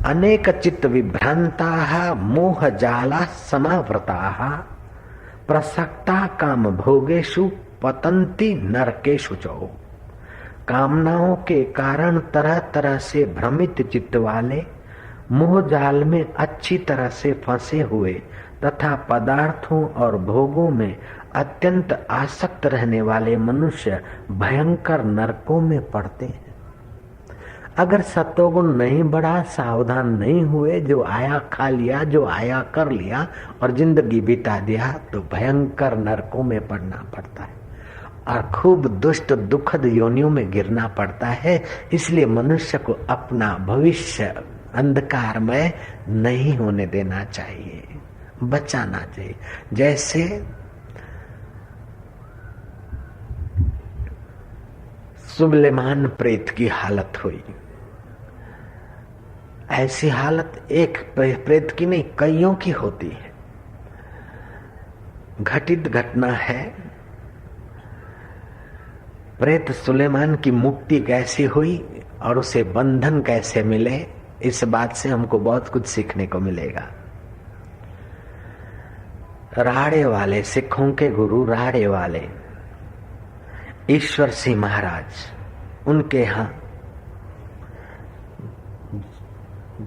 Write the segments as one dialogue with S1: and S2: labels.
S1: अनेक चित्त विभ्रांता मोह जाला समावृता प्रसक्ता काम भोगेशु पतंती नरकेशु चौ। कामनाओं के कारण तरह तरह से भ्रमित चित्त वाले, मोह जाल में अच्छी तरह से फंसे हुए तथा पदार्थों और भोगों में अत्यंत आसक्त रहने वाले मनुष्य भयंकर नरकों में पड़ते हैं। अगर सत्वगुण नहीं बढ़ा, सावधान नहीं हुए, जो आया खा लिया, जो आया कर लिया और जिंदगी बिता दिया, तो भयंकर नरकों में पड़ना पड़ता है और खूब दुष्ट दुखद योनियों में गिरना पड़ता है। इसलिए मनुष्य को अपना भविष्य अंधकारमय नहीं होने देना चाहिए, बचाना चाहिए। जैसे सुलेमान प्रेत की हालत हुई, ऐसी हालत एक प्रेत की नहीं कईयों की होती है। घटित घटना है। प्रेत सुलेमान की मुक्ति कैसी हुई और उसे बंधन कैसे मिले, इस बात से हमको बहुत कुछ सीखने को मिलेगा। राड़े वाले, सिखों के गुरु राड़े वाले ईश्वर सिंह महाराज, उनके यहाँ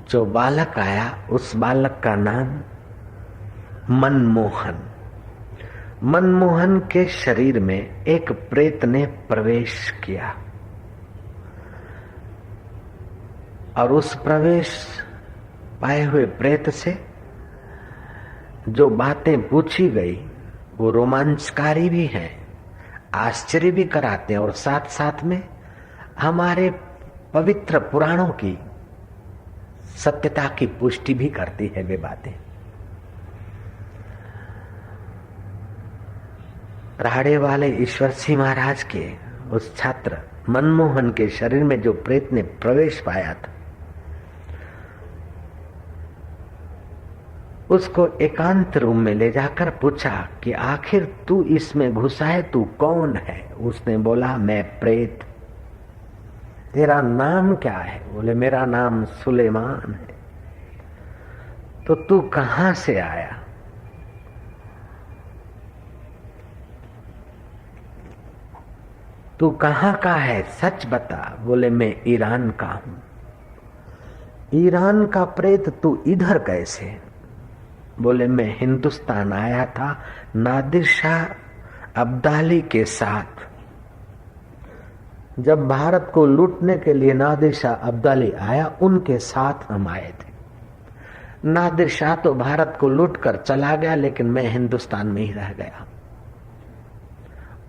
S1: जो बालक आया, उस बालक का नाम मनमोहन। मनमोहन के शरीर में एक प्रेत ने प्रवेश किया और उस प्रवेश पाए हुए प्रेत से जो बातें पूछी गई वो रोमांचकारी भी है, आश्चर्य भी कराते हैं और साथ साथ में हमारे पवित्र पुराणों की सत्यता की पुष्टि भी करती है वे बातें। राड़े वाले ईश्वर सिंह महाराज के उस छात्र मनमोहन के शरीर में जो प्रेत ने प्रवेश पाया था, उसको एकांत रूम में ले जाकर पूछा कि आखिर तू इसमें घुसा है, तू कौन है? उसने बोला, मैं प्रेत। तेरा नाम क्या है? बोले, मेरा नाम सुलेमान है। तो तू कहां से आया? तू कहां का है, सच बता। बोले, मैं ईरान का हूं। ईरान का प्रेत, तू इधर कैसे? बोले, मैं हिंदुस्तान आया था नादिर शाह अब्दाली के साथ। जब भारत को लूटने के लिए नादिर शाह अब्दाली आया, उनके साथ हम आए थे। नादिर शाह तो भारत को लूट कर चला गया, लेकिन मैं हिंदुस्तान में ही रह गया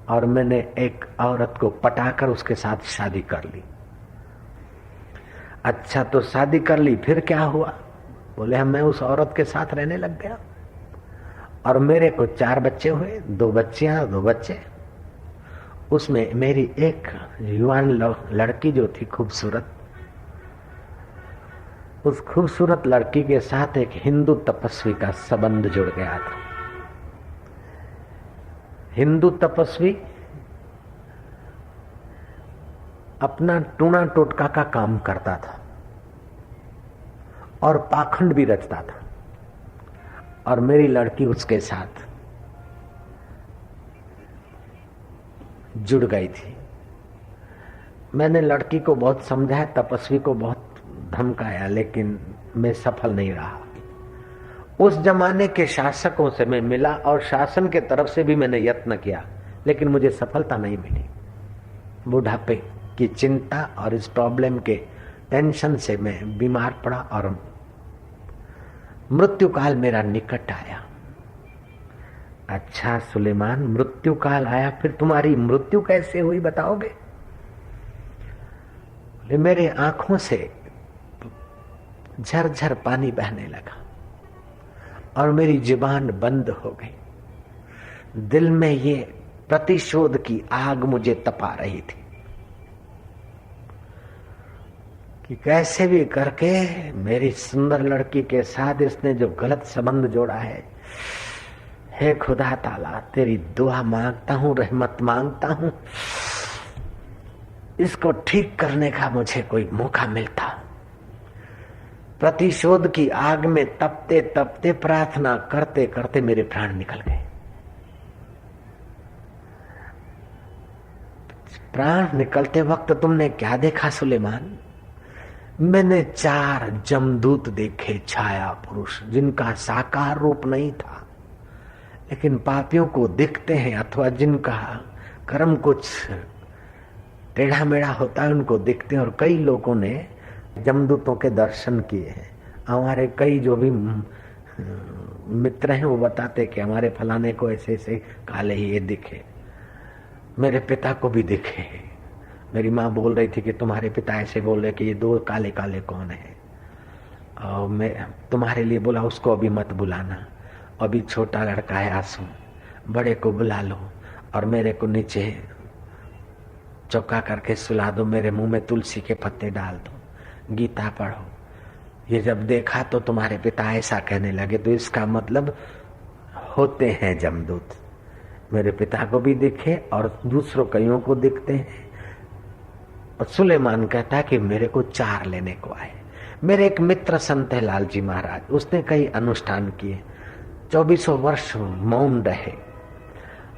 S1: और मैंने एक औरत को पटाकर उसके साथ शादी कर ली। अच्छा, तो शादी कर ली, फिर क्या हुआ? बोले, मैं उस औरत के साथ रहने लग गया और मेरे को 4 बच्चे हुए, 2 बच्चियां 2 बच्चे। उसमें मेरी एक युवान लड़की जो थी खूबसूरत, उस खूबसूरत लड़की के साथ एक हिंदू तपस्वी का संबंध जुड़ गया था। हिंदू तपस्वी अपना टूना टोटका का काम करता था और पाखंड भी रचता था और मेरी लड़की उसके साथ जुड़ गई थी। मैंने लड़की को बहुत समझाया, तपस्वी को बहुत धमकाया, लेकिन मैं सफल नहीं रहा। उस जमाने के शासकों से मैं मिला और शासन के तरफ से भी मैंने यत्न किया, लेकिन मुझे सफलता नहीं मिली। बुढ़ापे की चिंता और इस प्रॉब्लम के टेंशन से मैं बीमार पड़ा और मृत्यु काल मेरा निकट आया। अच्छा सुलेमान, मृत्यु काल आया, फिर तुम्हारी मृत्यु कैसे हुई बताओगे? मेरे आंखों से झरझर पानी बहने लगा और मेरी जुबान बंद हो गई। दिल में ये प्रतिशोध की आग मुझे तपा रही थी कि कैसे भी करके मेरी सुंदर लड़की के साथ इसने जो गलत संबंध जोड़ा है, हे खुदा ताला, तेरी दुआ मांगता हूं, रहमत मांगता हूं, इसको ठीक करने का मुझे कोई मौका मिलता। प्रतिशोध की आग में तपते तपते प्रार्थना करते करते मेरे प्राण निकल गए। प्राण निकलते वक्त तुमने क्या देखा सुलेमान? मैंने 4 जमदूत देखे, छाया पुरुष, जिनका साकार रूप नहीं था लेकिन पापियों को दिखते हैं, अथवा जिनका कर्म कुछ टेढ़ा मेढ़ा होता है उनको दिखते हैं। और कई लोगों ने जमदूतों के दर्शन किए हैं। हमारे कई जो भी मित्र हैं वो बताते कि हमारे फलाने को ऐसे ऐसे काले ही ये दिखे, मेरे पिता को भी दिखे। मेरी माँ बोल रही थी कि तुम्हारे पिता ऐसे बोल रहे कि ये 2 काले काले कौन है। और मैं तुम्हारे लिए बोला उसको अभी मत बुलाना, अभी छोटा लड़का है आंसू, बड़े को बुला लो और मेरे को नीचे चौका करके सुला दो, मेरे मुंह में तुलसी के पत्ते डाल दो, गीता पढ़ो। ये जब देखा तो तुम्हारे पिता ऐसा कहने लगे, तो इसका मतलब होते हैं जमदूत। मेरे पिता को भी दिखे और दूसरों कईयों को दिखते हैं। और सुलेमान कहता है कि मेरे को 4 लेने को आए। मेरे एक मित्र संत है लालजी महाराज, उसने कई अनुष्ठान किए, 24 वर्ष मौन रहे।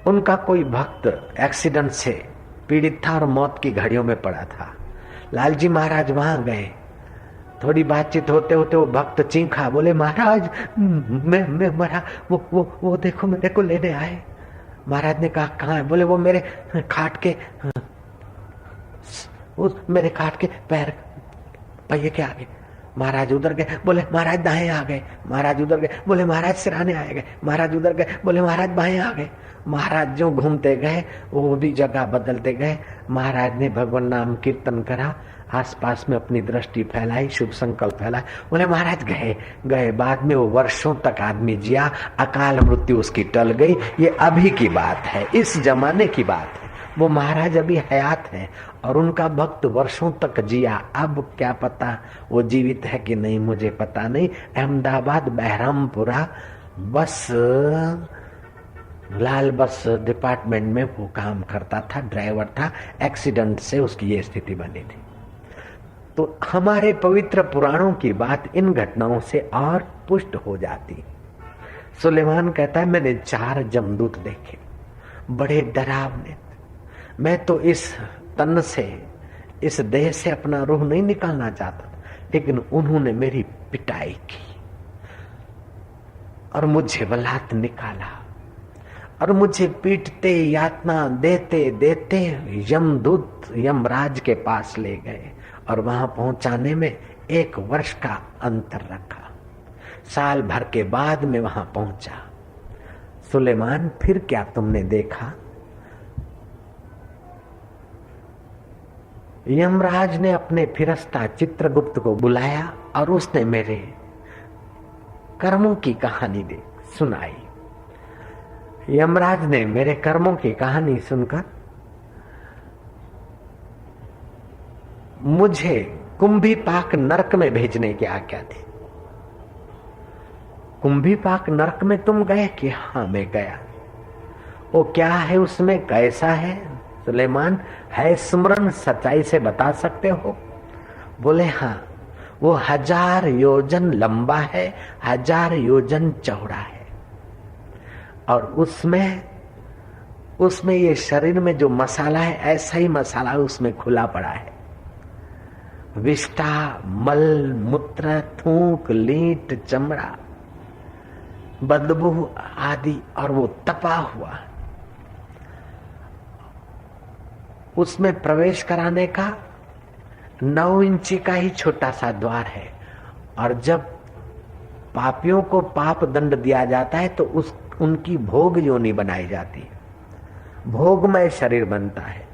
S1: उनका कोई भक्त एक्सीडेंट से पीड़ित था और मौत की घड़ियों में पड़ा था। लालजी महाराज वहां गए, थोड़ी बातचीत होते होते वो भक्त चीखा, बोले महाराज मैं मरा, वो देखो मेरे को लेने आए। महाराज ने कहा कहाँ है? बोले वो मेरे खाट के पैर पहिए के आगे। महाराज उधर गए, बोले महाराज दाएं आ गए। महाराज उधर गए, बोले महाराज सिराने आ गए। महाराज उधर गए, बोले महाराज बाएं आ गए। महाराज जो घूमते गए वो भी जगह बदलते गए। महाराज ने भगवान नाम कीर्तन करा, आसपास में अपनी दृष्टि फैलाई, शुभ संकल्प फैलाए। बोले महाराज गए। बाद में वो वर्षों तक आदमी जिया, अकाल मृत्यु उसकी टल गई। ये अभी की बात है, इस जमाने की बात है। वो महाराज अभी हयात है और उनका भक्त वर्षों तक जिया। अब क्या पता वो जीवित है कि नहीं, मुझे पता नहीं। अहमदाबाद बहरामपुरा बस लाल बस डिपार्टमेंट में वो काम करता था, ड्राइवर था। एक्सीडेंट से उसकी ये स्थिति बनी थी। तो हमारे पवित्र पुराणों की बात इन घटनाओं से और पुष्ट हो जाती। सुलेमान कहता है मैंने 4 जमदूत देखे, बड़े डरावने। मैं तो इस तन से, इस देह से अपना रूह नहीं निकालना चाहता, लेकिन उन्होंने मेरी पिटाई की और मुझे बलात् निकाला और मुझे पीटते, यातना देते देते यमदूत यमराज के पास ले गए और वहां पहुंचाने में 1 वर्ष का अंतर रखा। साल भर के बाद में वहां पहुंचा। सुलेमान फिर क्या तुमने देखा? यमराज ने अपने फिरस्ता चित्रगुप्त को बुलाया और उसने मेरे कर्मों की कहानी सुनाई। यमराज ने मेरे कर्मों की कहानी सुनकर मुझे कुंभीपाक नरक में भेजने की आज्ञा थी। कुंभीपाक नरक में तुम गए? कि हाँ मैं गया। वो क्या है, उसमें कैसा है? सुलेमान है स्मरण, सच्चाई से बता सकते हो? बोले हाँ, वो 1000 योजन लंबा है, 1000 योजन चौड़ा है। और उसमें ये शरीर में जो मसाला है, ऐसा ही मसाला उसमें खुला पड़ा है। विष्ठा, मल, मूत्र, थूक, लीट, चमड़ा, बदबू आदि, और वो तपा हुआ। उसमें प्रवेश कराने का 9 इंची का ही छोटा सा द्वार है। और जब पापियों को पाप दंड दिया जाता है तो उनकी भोग योनि बनाई जाती है, भोगमय शरीर बनता है।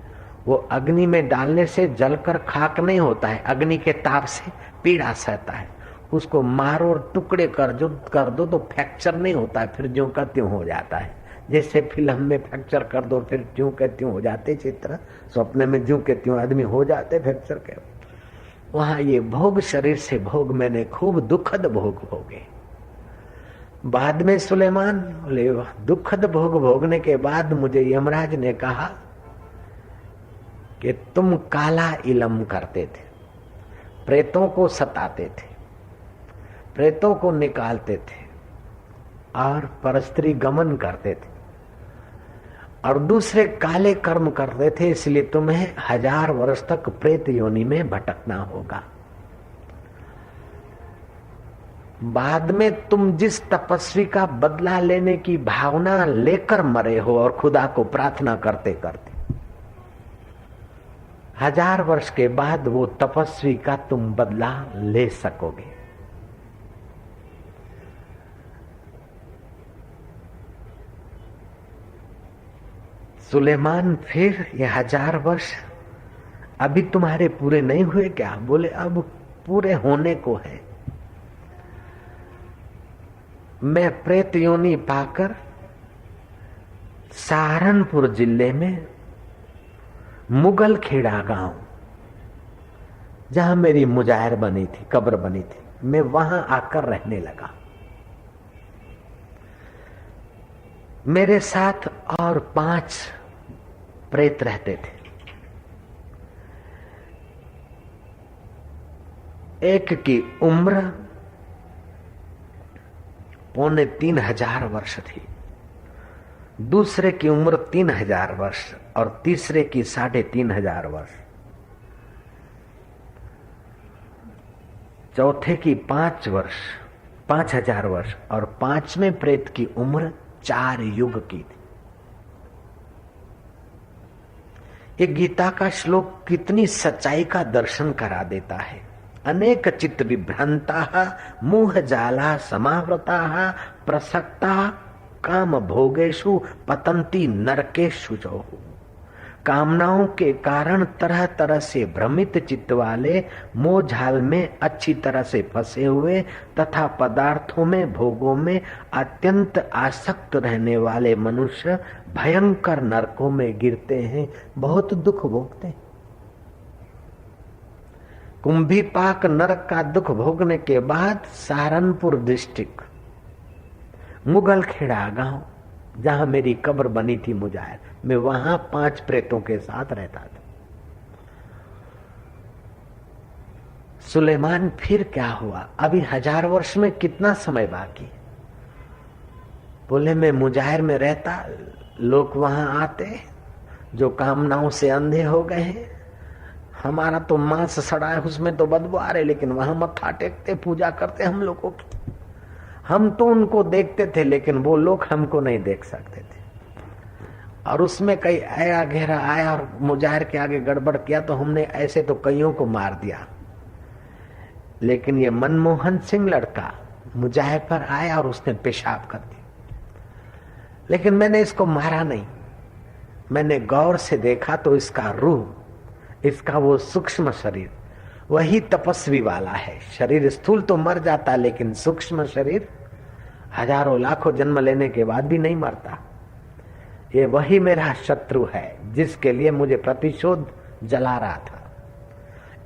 S1: वो अग्नि में डालने से जलकर खाक नहीं होता है, अग्नि के ताप से पीड़ा सहता है। उसको मारो और टुकड़े कर दो तो फ्रैक्चर नहीं होता है, फिर ज्यों का त्यों हो जाता है। जैसे फिल्म में फ्रैक्चर कर दो फिर ज्यों के त्यों हो जाते चित्र, स्वप्न में ज्यों के त्यों आदमी हो जाते फ्रैक्चर के। वहां ये भोग शरीर से भोग मैंने खूब दुखद भोग भोगे। बाद में सुलेमान बोले दुखद भोग भोगने के बाद मुझे यमराज ने कहा कि तुम काला इलम करते थे, प्रेतों को सताते थे, प्रेतों को निकालते थे और परस्त्री गमन करते थे और दूसरे काले कर्म करते थे, इसलिए तुम्हें 1000 वर्ष तक प्रेत योनि में भटकना होगा। बाद में तुम जिस तपस्वी का बदला लेने की भावना लेकर मरे हो और खुदा को प्रार्थना करते करते 1000 वर्ष के बाद वो तपस्वी का तुम बदला ले सकोगे। सुलेमान फिर ये 1000 वर्ष अभी तुम्हारे पूरे नहीं हुए क्या? बोले अब पूरे होने को है। मैं प्रेत योनि पाकर सहारनपुर जिले में मुगल खेड़ा गांव, जहां मेरी मुजाहिर बनी थी, कब्र बनी थी, मैं वहां आकर रहने लगा। मेरे साथ और 5 प्रेत रहते थे। एक की उम्र 3500 वर्ष थी, दूसरे की उम्र 3000 वर्ष और तीसरे की 3500 वर्ष, चौथे की 5000 वर्ष और 5वें प्रेत की उम्र 4 युग की थी। ये गीता का श्लोक कितनी सच्चाई का दर्शन करा देता है। अनेक चित्त विभ्रांता मोह जाला समावृता प्रसक्ता काम भोगेशु पतंती नरकेशु जो। कामनाओं के कारण तरह तरह से भ्रमित चित्त वाले मोह झाल में अच्छी तरह से फंसे हुए तथा पदार्थों में भोगों में अत्यंत आसक्त रहने वाले मनुष्य भयंकर नरकों में गिरते हैं, बहुत दुख भोगते हैं। कुंभीपाक नरक का दुख भोगने के बाद सहारनपुर डिस्ट्रिक्ट मुगल खेड़ा गांव, जहां मेरी कब्र बनी थी मुजाहिर, मैं वहां 5 प्रेतों के साथ रहता था। सुलेमान फिर क्या हुआ? अभी 1000 वर्ष में कितना समय बाकी? बोले मैं मुजाहिर में रहता, लोग वहां आते जो कामनाओं से अंधे हो गए हैं। हमारा तो मांस सड़ा है, उसमें तो बदबू आ रही, लेकिन वहां मत्था टेकते, पूजा करते हम लोगों की। हम तो उनको देखते थे लेकिन वो लोग हमको नहीं देख सकते थे। और उसमें कई आया घेरा आया और मुजाहिर के आगे गड़बड़ किया तो हमने ऐसे तो कईयों को मार दिया। लेकिन ये मनमोहन सिंह लड़का मुजाहिर पर आया और उसने पेशाब कर दिया, लेकिन मैंने इसको मारा नहीं। मैंने गौर से देखा तो इसका रूह, इसका वो सूक्ष्म शरीर वही तपस्वी वाला है। शरीर स्थूल तो मर जाता लेकिन सूक्ष्म शरीर हजारों लाखों जन्म लेने के बाद भी नहीं मरता। ये वही मेरा शत्रु है जिसके लिए मुझे प्रतिशोध जला रहा था।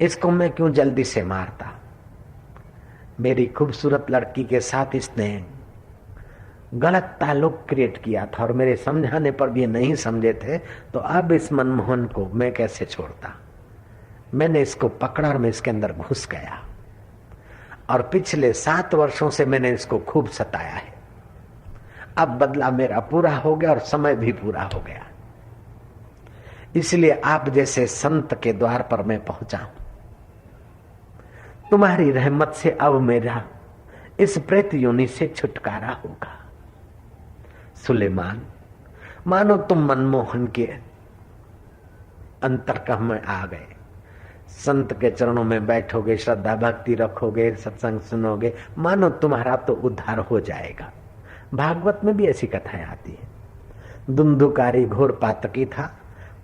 S1: इसको मैं क्यों जल्दी से मारता? मेरी खूबसूरत लड़की के साथ इसने गलत ताल्लुक क्रिएट किया था और मेरे समझाने पर भी नहीं समझे थे, तो अब इस मनमोहन को मैं कैसे छोड़ता? मैंने इसको पकड़ा और मैं इसके अंदर घुस गया और पिछले 7 वर्षों से मैंने इसको खूब सताया है। अब बदला मेरा पूरा हो गया और समय भी पूरा हो गया, इसलिए आप जैसे संत के द्वार पर मैं पहुंचा हूं। तुम्हारी रहमत से अब मेरा इस प्रेत योनि से छुटकारा होगा। सुलेमान, मानो तुम मनमोहन के अंतरकह में आ गए, संत के चरणों में बैठोगे, श्रद्धा भक्ति रखोगे, सत्संग सुनोगे, मानो तुम्हारा तो उद्धार हो जाएगा। भागवत में भी ऐसी कथाएं आती है। दुंदुकारी घोर पातकी था,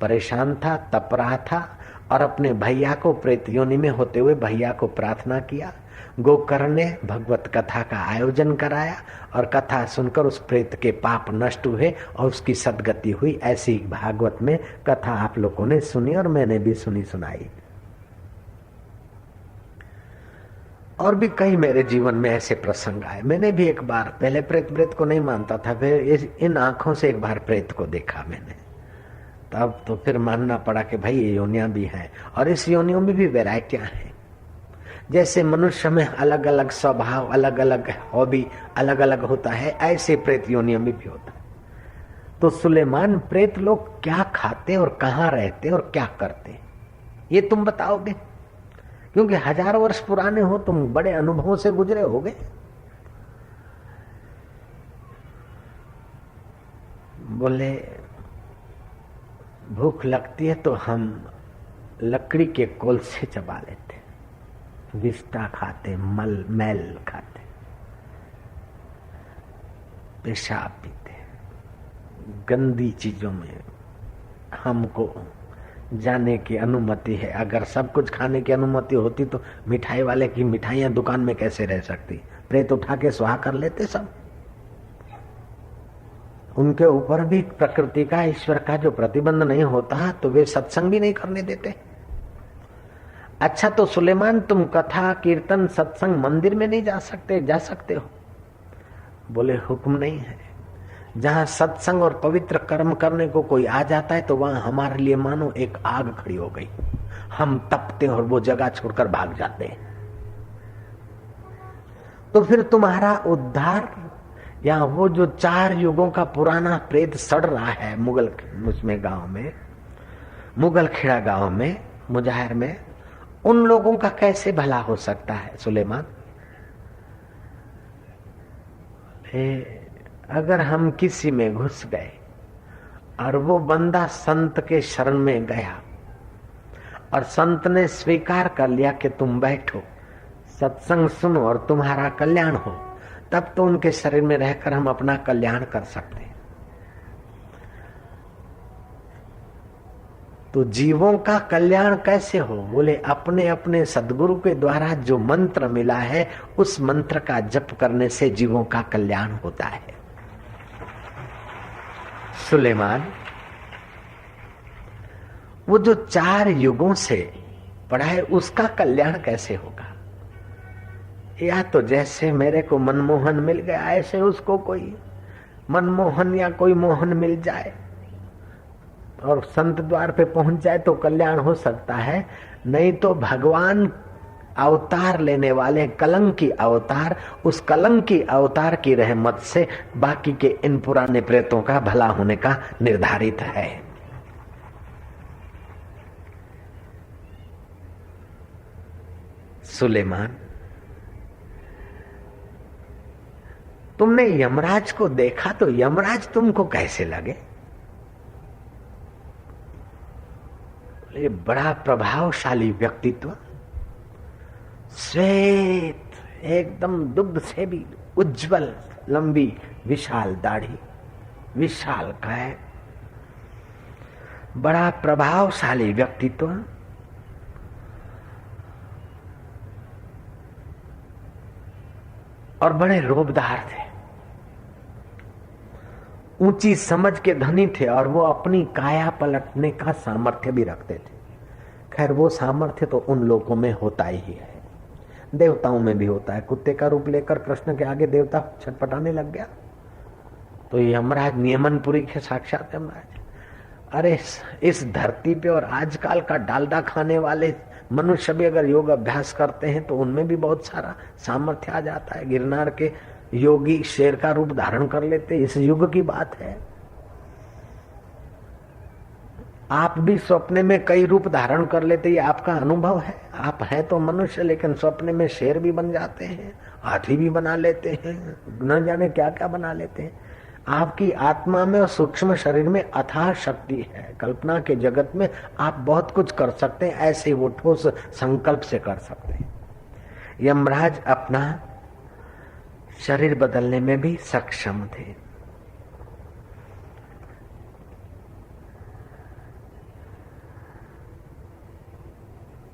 S1: परेशान था, तप रहा था और अपने भैया को प्रेत योनि में होते हुए भैया को प्रार्थना किया। गोकर्ण ने भगवत कथा का आयोजन कराया और कथा सुनकर उस प्रेत के पाप नष्ट हुए और उसकी सदगति हुई। ऐसी भागवत में कथा आप लोगों ने सुनी और मैंने भी सुनी सुनाई। और भी कई मेरे जीवन में ऐसे प्रसंग आए। मैंने भी एक बार, पहले प्रेत को नहीं मानता था, फिर इन आंखों से एक बार प्रेत को देखा मैंने, तब तो फिर मानना पड़ा कि भाई ये योनियां भी हैं और इस योनियों में भी वैरायटियां हैं। जैसे मनुष्य में अलग अलग स्वभाव, अलग अलग हॉबी, अलग अलग होता है, ऐसे प्रेत योनियों में भी होता है। तो सुलेमान, प्रेत लोग क्या खाते और कहाँ रहते और क्या करते, ये तुम बताओगे? क्योंकि हजारों वर्ष पुराने हो, तुम बड़े अनुभवों से गुजरे होगे। बोले भूख लगती है तो हम लकड़ी के कोल से चबा लेते, विष्टा खाते, मैल खाते, पेशाब पीते, गंदी चीजों में हमको जाने की अनुमति है। अगर सब कुछ खाने की अनुमति होती तो मिठाई वाले की मिठाइयां दुकान में कैसे रह सकती? प्रेत उठा के स्वाहा कर लेते सब। उनके ऊपर भी प्रकृति का, ईश्वर का जो प्रतिबंध नहीं होता तो वे सत्संग भी नहीं करने देते। अच्छा, तो सुलेमान, तुम कथा कीर्तन सत्संग मंदिर में नहीं जा सकते? जा सकते हो। बोले हुक्म नहीं है। जहां सत्संग और पवित्र कर्म करने को कोई आ जाता है तो वहां हमारे लिए मानो एक आग खड़ी हो गई, हम तपते और वो जगह छोड़कर भाग जाते हैं। तो फिर तुम्हारा उद्धार, या वो जो 4 युगों का पुराना प्रेत सड़ रहा है मुगल उसमें गांव में, मुगल खेड़ा गांव में, मुजाहिर में, उन लोगों का कैसे भला हो सकता है सुलेमान? अगर हम किसी में घुस गए और वो बंदा संत के शरण में गया और संत ने स्वीकार कर लिया कि तुम बैठो, सत्संग सुनो और तुम्हारा कल्याण हो, तब तो उनके शरीर में रहकर हम अपना कल्याण कर सकते हैं। तो जीवों का कल्याण कैसे हो? बोले अपने अपने सदगुरु के द्वारा जो मंत्र मिला है उस मंत्र का जप करने से जीवों का कल्याण होता है। सुलेमान, वो जो 4 युगों से पढ़ा है उसका कल्याण कैसे होगा? या तो जैसे मेरे को मनमोहन मिल गया ऐसे उसको कोई मनमोहन या कोई मोहन मिल जाए और संत द्वार पे पहुंच जाए तो कल्याण हो सकता है। नहीं तो भगवान अवतार लेने वाले कलंकी अवतार, उस कलंकी अवतार की रहमत से बाकी के इन पुराने प्रेतों का भला होने का निर्धारित है। सुलेमान, तुमने यमराज को देखा तो यमराज तुमको कैसे लगे? ये बड़ा प्रभावशाली व्यक्तित्व, श्वेत, एकदम दुग्ध से भी उज्जवल, लंबी विशाल दाढ़ी, विशाल काय, बड़ा प्रभावशाली व्यक्तित्व, और बड़े रोबदार थे, ऊंची समझ के धनी थे और वो अपनी काया पलटने का सामर्थ्य भी रखते थे। खैर वो सामर्थ्य तो उन लोगों में होता ही है, देवताओं में भी होता है। कुत्ते का रूप लेकर कृष्ण के आगे देवता छटपटाने लग गया तो यमराज, नियमनपुरी के साक्षात यमराज, अरे इस धरती पे और आजकल का डालडा खाने वाले मनुष्य भी अगर योग अभ्यास करते हैं तो उनमें भी बहुत सारा सामर्थ्य आ जाता है। गिरनार के योगी शेर का रूप धारण कर लेते, इस युग की बात है। आप भी सपने में कई रूप धारण कर लेते, ये आपका अनुभव है। आप हैं तो मनुष्य, लेकिन सपने में शेर भी बन जाते हैं, हाथी भी बना लेते हैं, न जाने क्या क्या बना लेते हैं। आपकी आत्मा में और सूक्ष्म शरीर में अथाह शक्ति है। कल्पना के जगत में आप बहुत कुछ कर सकते हैं, ऐसे वो ठोस संकल्प से कर सकते हैं। यमराज अपना शरीर बदलने में भी सक्षम थे।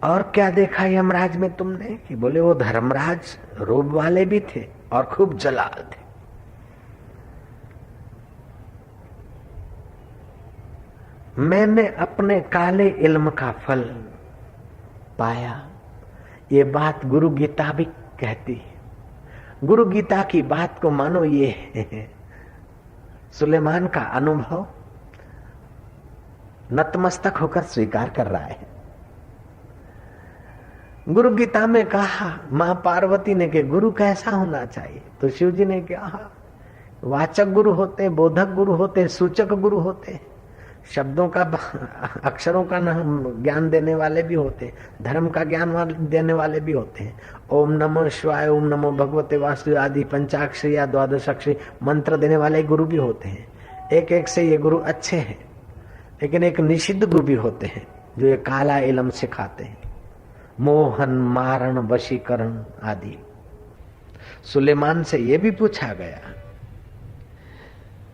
S1: और क्या देखा यमराज में तुमने? कि बोले वो धर्मराज रूप वाले भी थे और खूब जलाल थे। मैंने अपने काले इल्म का फल पाया, ये बात गुरु गीता भी कहती है। गुरु गीता की बात को मानो, ये सुलेमान का अनुभव नतमस्तक होकर स्वीकार कर रहा है। गुरु गीता में कहा, मां पार्वती ने कि गुरु कैसा होना चाहिए, तो शिव जी ने कहा वाचक गुरु होते, बोधक गुरु होते, सूचक गुरु होते, शब्दों का अक्षरों का ज्ञान देने वाले भी होते, धर्म का ज्ञान देने वाले भी होते हैं। ओम नमो शिवाय, ओम नमो भगवते वासुदेव आदि पंचाक्षरी या द्वादशाक्षरी मंत्र देने वाले गुरु भी होते हैं। एक एक से ये गुरु अच्छे हैं, लेकिन एक निषिद्ध गुरु भी होते हैं जो ये काला इलम सिखाते हैं, मोहन मारण वशीकरण आदि। सुलेमान से ये भी पूछा गया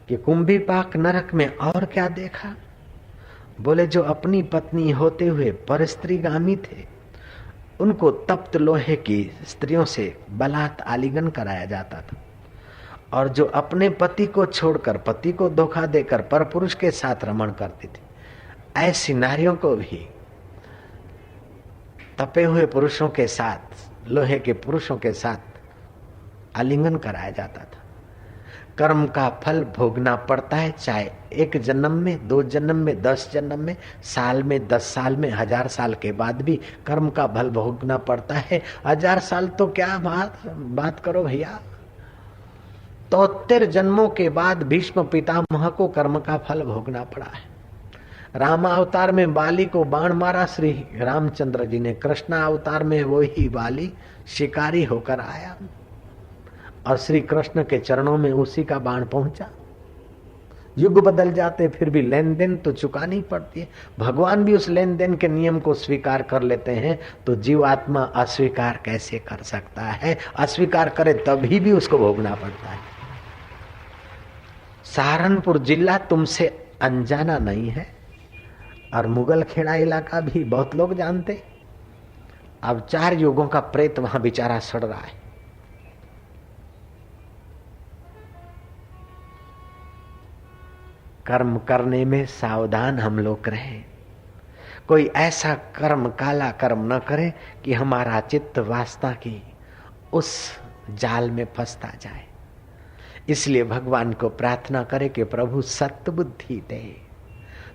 S1: कि कुंभीपाक नरक में और क्या देखा? बोले जो अपनी पत्नी होते हुए परस्त्रीगामी थे, उनको तप्त लोहे की स्त्रियों से बलात् आलिंगन कराया जाता था, और जो अपने पति को छोड़कर, पति को धोखा देकर परपुरुष के साथ रमण करती थी, ऐसी नारियों को भी तपे हुए पुरुषों के साथ, लोहे के पुरुषों के साथ आलिंगन कराया जाता था। कर्म का फल भोगना पड़ता है, चाहे एक जन्म में, 2 जन्म में, 10 जन्म में, साल में, 10 साल में, 1000 साल के बाद भी कर्म का फल भोगना पड़ता है। 1000 साल तो क्या बात करो भैया, 73 जन्मों के बाद भीष्म पितामह को कर्म का फल भोगना पड़ा है। रामावतार में बाली को बाण मारा श्री रामचंद्र जी ने, कृष्ण अवतार में वही बाली शिकारी होकर आया और श्री कृष्ण के चरणों में उसी का बाण पहुंचा। युग बदल जाते फिर भी लेन देन तो चुकानी पड़ती है। भगवान भी उस लेन देन के नियम को स्वीकार कर लेते हैं, तो जीवात्मा अस्वीकार कैसे कर सकता है? अस्वीकार करे तभी भी उसको भोगना पड़ता है। सहारनपुर जिला तुमसे अनजाना नहीं है, और मुगल खेड़ा इलाका भी बहुत लोग जानते। अब 4 युगों का प्रेत वहां बेचारा सड़ रहा है। कर्म करने में सावधान हम लोग रहें, कोई ऐसा कर्म, काला कर्म न करे कि हमारा चित्त वासना की उस जाल में फंसता जाए। इसलिए भगवान को प्रार्थना करे कि प्रभु सत्य बुद्धि दे।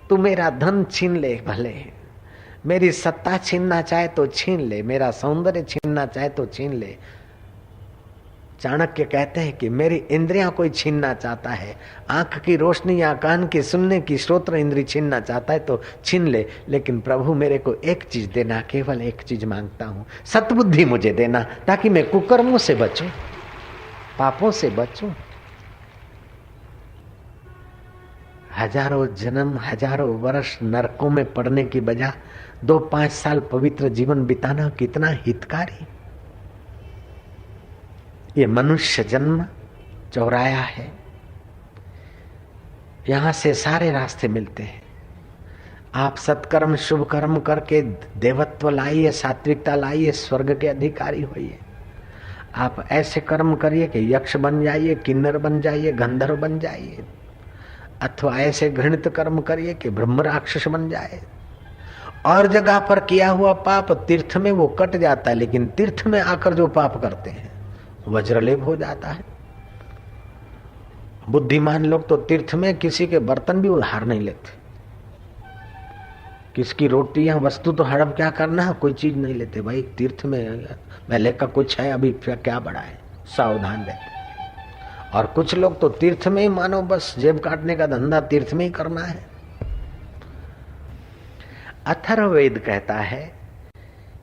S1: तू मेरा धन छीन ले, भले मेरी सत्ता छीनना चाहे तो छीन ले, मेरा सौंदर्य छीनना चाहे तो छीन ले। चाणक्य कहते हैं कि मेरी इंद्रियां कोई छीनना चाहता है, आंख की रोशनी या कान की सुनने की श्रोत्र इंद्री छीनना चाहता है तो छीन ले, लेकिन प्रभु मेरे को एक चीज देना, केवल एक चीज मांगता हूं, सत्बुद्धि मुझे देना, ताकि मैं कुकर्मों से बचूं, पापों से बचूं। हजारों जन्म, हजारों वर्ष नरकों में पड़ने की बजाय 2-5 साल पवित्र जीवन बिताना कितना हितकारी। ये मनुष्य जन्म चौराया है, यहां से सारे रास्ते मिलते हैं। आप सत्कर्म शुभ कर्म करके देवत्व लाइए, सात्विकता लाइए, स्वर्ग के अधिकारी होइए। आप ऐसे कर्म करिए कि यक्ष बन जाइए, किन्नर बन जाइए, गंधर्व बन जाइए, अथवा ऐसे घृणित कर्म करिए कि ब्रह्म राक्षस बन जाए। और जगह पर किया हुआ पाप तीर्थ में वो कट जाता है, लेकिन तीर्थ में आकर जो पाप करते हैं वज्रलेप हो जाता है। बुद्धिमान लोग तो तीर्थ में किसी के बर्तन भी उधार नहीं लेते, किसकी रोटी या वस्तु तो हड़प क्या करना है, कोई चीज नहीं लेते। भाई तीर्थ में पहले का कुछ है, अभी क्या बड़ा है, सावधान रहते। और कुछ लोग तो तीर्थ में ही मानो बस जेब काटने का धंधा तीर्थ में ही करना है। अथर्ववेद कहता है,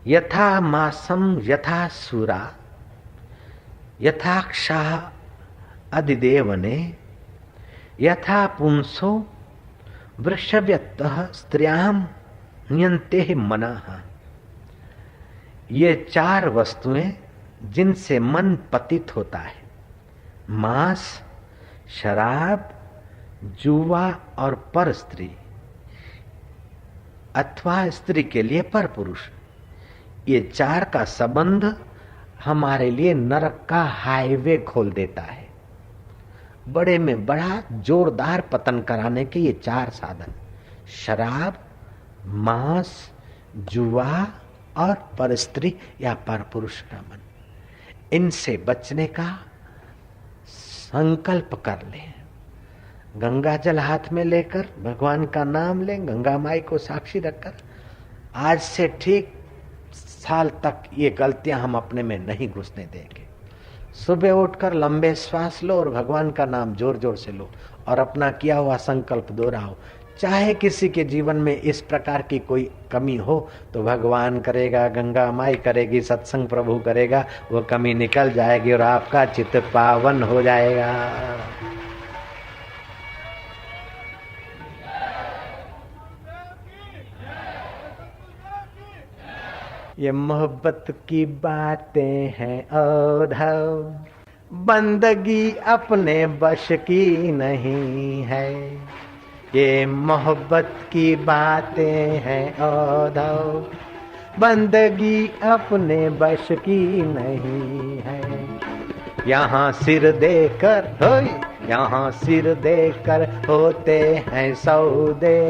S1: यथा मासम यथा सूरा यथा क्षाः अधिदेवने यथा पुंसो वृषभ्यतः स्त्रियां नियंते मनः। ये 4 वस्तुएं जिनसे मन पतित होता है, मांस, शराब, जुआ और पर स्त्री, अथवा स्त्री के लिए पर पुरुष, ये 4 का संबंध हमारे लिए नरक का हाईवे खोल देता है। बड़े में बड़ा जोरदार पतन कराने के ये 4 साधन, शराब, मांस, जुआ और पर स्त्री या पर पुरुष का मन, इनसे बचने का संकल्प कर लें। गंगा जल हाथ में लेकर भगवान का नाम लें, गंगा माई को साक्षी रखकर आज से ठीक साल तक ये गलतियां हम अपने में नहीं घुसने देंगे। सुबह उठकर लंबे श्वास लो और भगवान का नाम जोर जोर से लो और अपना किया हुआ संकल्प दोहराओ। चाहे किसी के जीवन में इस प्रकार की कोई कमी हो तो भगवान करेगा, गंगा माई करेगी, सत्संग प्रभु करेगा, वो कमी निकल जाएगी और आपका चित्त पावन हो जाएगा। ये मोहब्बत की बातें हैं औधव, बंदगी अपने बश की नहीं है। ये मोहब्बत की बातें हैं औधव, बंदगी अपने बश की नहीं है। यहाँ सिर देकर यहाँ सिर देकर होते हैं सौदे,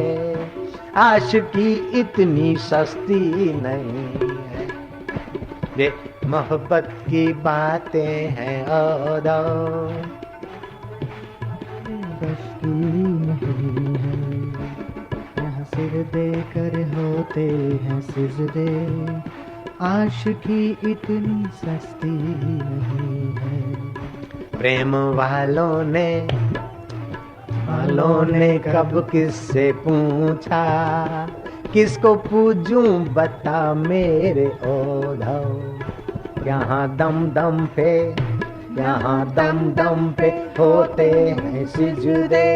S1: आशिकी इतनी सस्ती नहीं है। ये मोहब्बत की बातें हैं औधव, बस की नहीं है। यहाँ सिर देकर होते हैं सिजदे, आशिकी इतनी सस्ती नहीं है। प्रेम वालों ने कब किससे पूछा, किसको पूजूं बता मेरे औधव। यहाँ दम दम पे होते हैं सिजदे,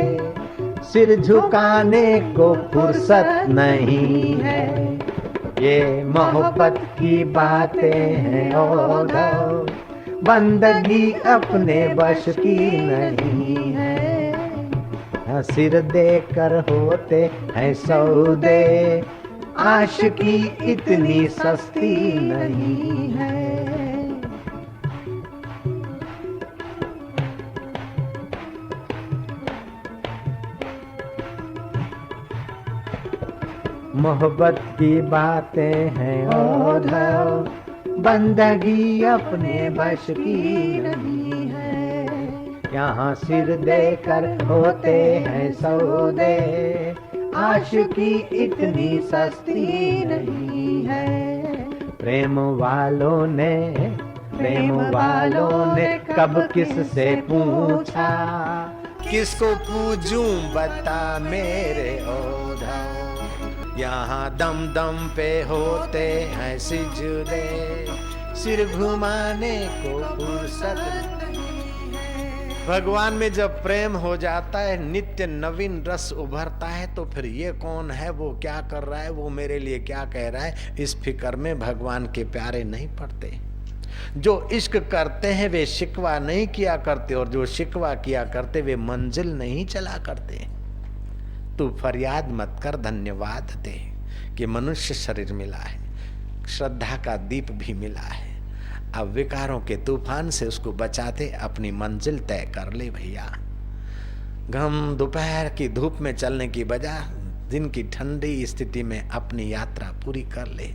S1: सिर झुकाने को फुर्सत नहीं है। ये मोहब्बत की बातें हैं औधव, बंदगी अपने बश की नहीं है। सिर देकर होते हैं सौदे, आशिकी इतनी सस्ती नहीं है। मोहब्बत की बातें हैं औधव, बंदगी अपने बश की नहीं है। यहाँ सिर देकर होते हैं सौदे, आशिकी इतनी सस्ती नहीं है। प्रेम वालों ने कब किससे पूछा, किसको पूजूं बता मेरे औधव। यहाँ दम दम पे होते हैं सिजदे, सिर घुमाने को फुर्सत नहीं है। भगवान में जब प्रेम हो जाता है, नित्य नवीन रस उभरता है, तो फिर ये कौन है, वो क्या कर रहा है, वो मेरे लिए क्या कह रहा है, इस फिक्र में भगवान के प्यारे नहीं पड़ते। जो इश्क करते हैं वे शिकवा नहीं किया करते, और जो शिकवा किया करते वे मंजिल नहीं चला करते। तू फरियाद मत कर, धन्यवाद दे कि मनुष्य शरीर मिला है, श्रद्धा का दीप भी मिला है। अब विकारों के तूफान से उसको बचाते अपनी मंजिल तय कर ले भैया। घम दोपहर की धूप में चलने की बजाय दिन की ठंडी स्थिति में अपनी यात्रा पूरी कर ले।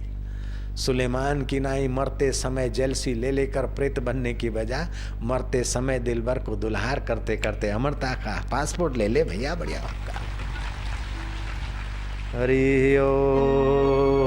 S1: सुलेमान की नाई मरते समय जेलसी ले लेकर प्रेत बनने की बजाय मरते समय दिलबर को दुल्हार करते करते अमरता का पासपोर्ट ले ले भैया। बढ़िया आपका। हरि ओम।